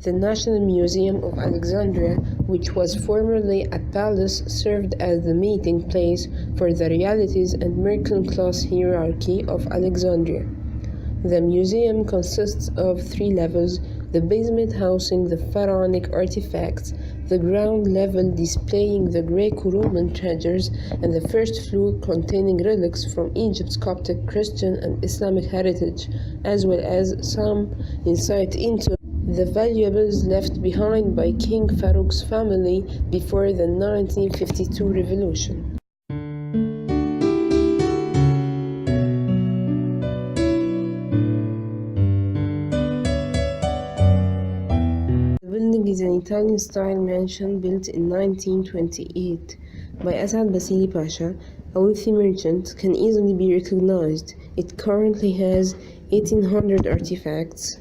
The National Museum of Alexandria, which was formerly a palace, served as the meeting place for the realities and middle-class hierarchy of Alexandria. The museum consists of 3 levels: the basement housing the pharaonic artifacts, the ground level displaying the Greco-Roman treasures, and the first floor containing relics from Egypt's Coptic, Christian, and Islamic heritage, as well as some insight into the valuables left behind by King Farouk's family before the 1952 revolution. The building is an Italian-style mansion built in 1928 by Asad Basili Pasha, a wealthy merchant. Can easily be recognized. It currently has 1,800 artifacts.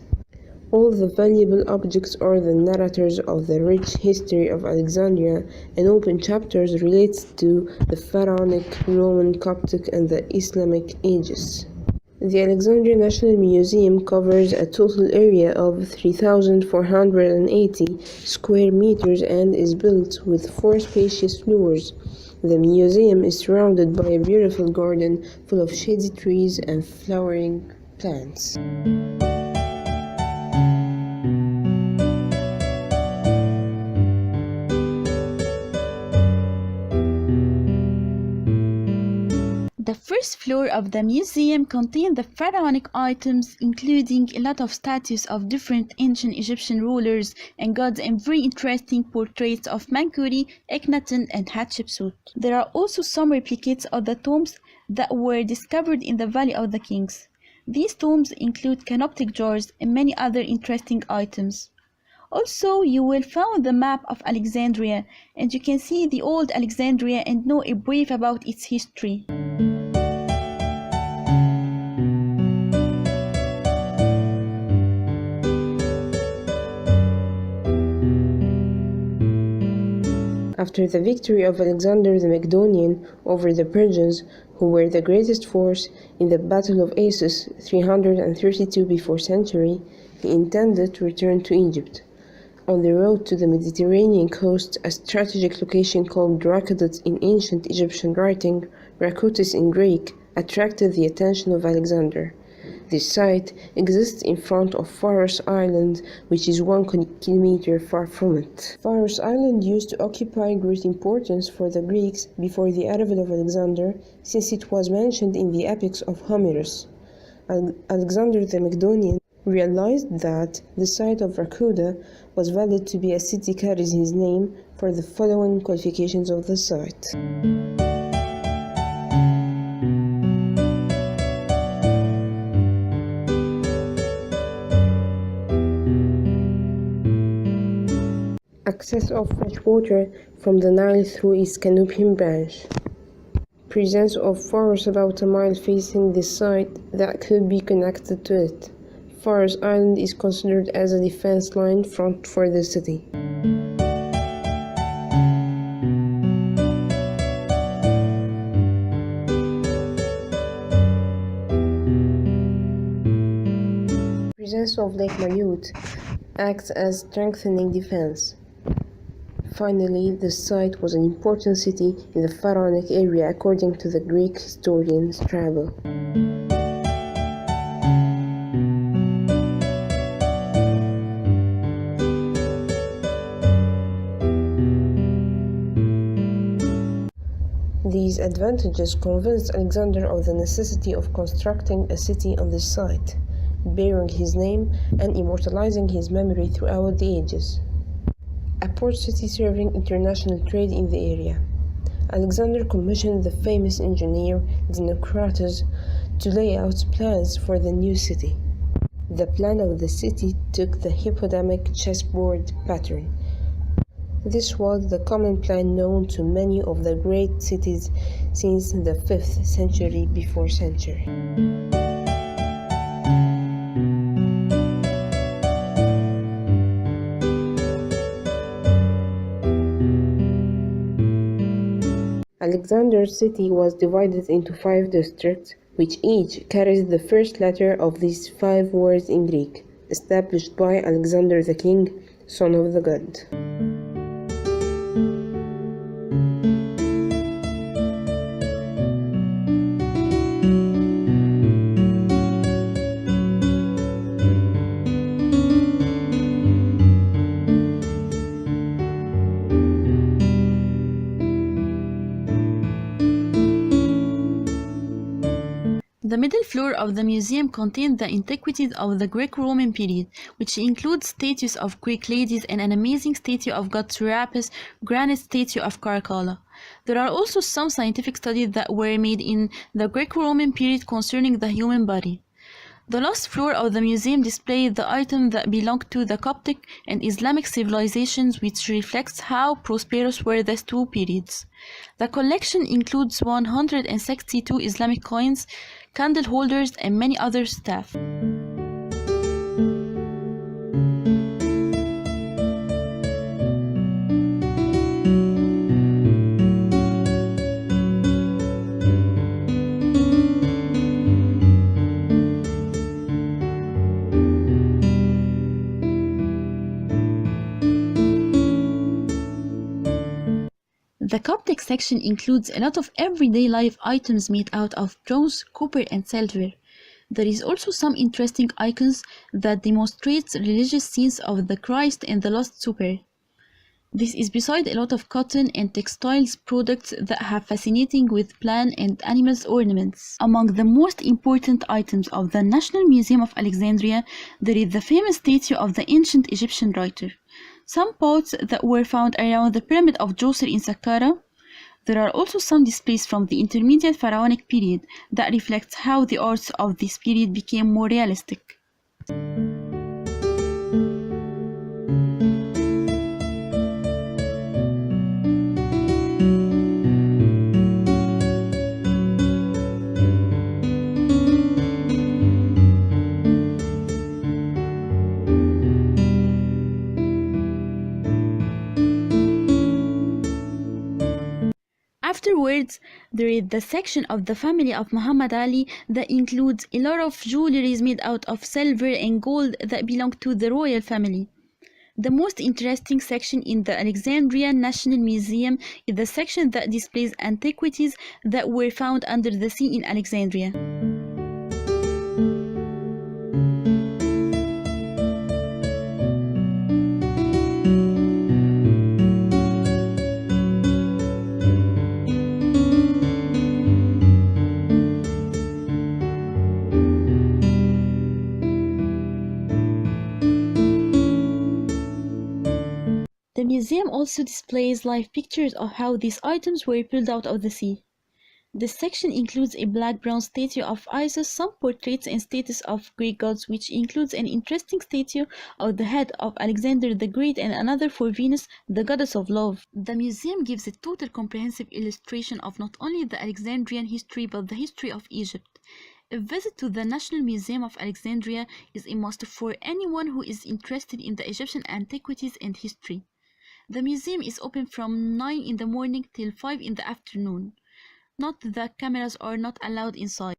All the valuable objects are the narrators of the rich history of Alexandria, and open chapters relate to the Pharaonic, Roman, Coptic, and the Islamic ages. The Alexandria National Museum covers a total area of 3,480 square meters and is built with 4 spacious floors. The museum is surrounded by a beautiful garden full of shady trees and flowering plants. The first floor of the museum contains the pharaonic items, including a lot of statues of different ancient Egyptian rulers and gods and very interesting portraits of Menkaure, Akhenaten, and Hatshepsut. There are also some replicates of the tombs that were discovered in the Valley of the Kings. These tombs include canoptic jars and many other interesting items. Also, you will find the map of Alexandria, and you can see the old Alexandria and know a brief about its history. After the victory of Alexander the Macedonian over the Persians, who were the greatest force in the Battle of Assos 332 before century, he intended to return to Egypt. On the road to the Mediterranean coast, a strategic location called Rakotis in ancient Egyptian writing, Rakotis in Greek, attracted the attention of Alexander. This site exists in front of Pharos Island, which is 1 kilometer far from it. Pharos Island used to occupy great importance for the Greeks before the arrival of Alexander, since it was mentioned in the epics of Homerus. Alexander the Macedonian realized that the site of Rakoda was valid to be a city carries his name for the following qualifications of the site. Access of fresh water from the Nile through its Canopian branch. Presence of forests about a mile facing the site that could be connected to it. Pharos Island is considered as a defense line front for the city. Presence of Lake Mayotte acts as strengthening defense. Finally, the site was an important city in the pharaonic area according to the Greek historian Strabo. These advantages convinced Alexander of the necessity of constructing a city on this site, bearing his name and immortalizing his memory throughout the ages. A port city serving international trade in the area. Alexander commissioned the famous engineer Xenocrates to lay out plans for the new city. The plan of the city took the hippodamic chessboard pattern. This was the common plan known to many of the great cities since the 5th century before century. Alexander's city was divided into 5 districts, which each carries the first letter of these 5 words in Greek, established by Alexander the King son of the god. The middle floor of the museum contains the antiquities of the Greco-Roman period, which includes statues of Greek ladies and an amazing statue of god Serapis, granite statue of Caracalla. There are also some scientific studies that were made in the Greco-Roman period concerning the human body. The last floor of the museum displays the items that belonged to the Coptic and Islamic civilizations, which reflects how prosperous were these two periods. The collection includes 162 Islamic coins, candle holders, and many other stuff. The Coptic section includes a lot of everyday life items made out of bronze, copper, and silver. There is also some interesting icons that demonstrate religious scenes of the Christ and the Last Supper. This is beside a lot of cotton and textiles products that have fascinating with plant and animals ornaments. Among the most important items of the National Museum of Alexandria, there is the famous statue of the ancient Egyptian writer. Some pots that were found around the pyramid of Djoser in Saqqara. There are also some displays from the intermediate pharaonic period that reflects how the arts of this period became more realistic. Afterwards, there is the section of the family of Muhammad Ali that includes a lot of jewelry made out of silver and gold that belong to the royal family. The most interesting section in the Alexandria National Museum is the section that displays antiquities that were found under the sea in Alexandria. The museum also displays live pictures of how these items were pulled out of the sea. This section includes a black bronze statue of Isis, some portraits and statues of Greek gods, which includes an interesting statue of the head of Alexander the Great and another for Venus, the goddess of love. The museum gives a total comprehensive illustration of not only the Alexandrian history but the history of Egypt. A visit to the National Museum of Alexandria is a must for anyone who is interested in the Egyptian antiquities and history. The museum is open from 9 in the morning till 5 in the afternoon. Note that cameras are not allowed inside.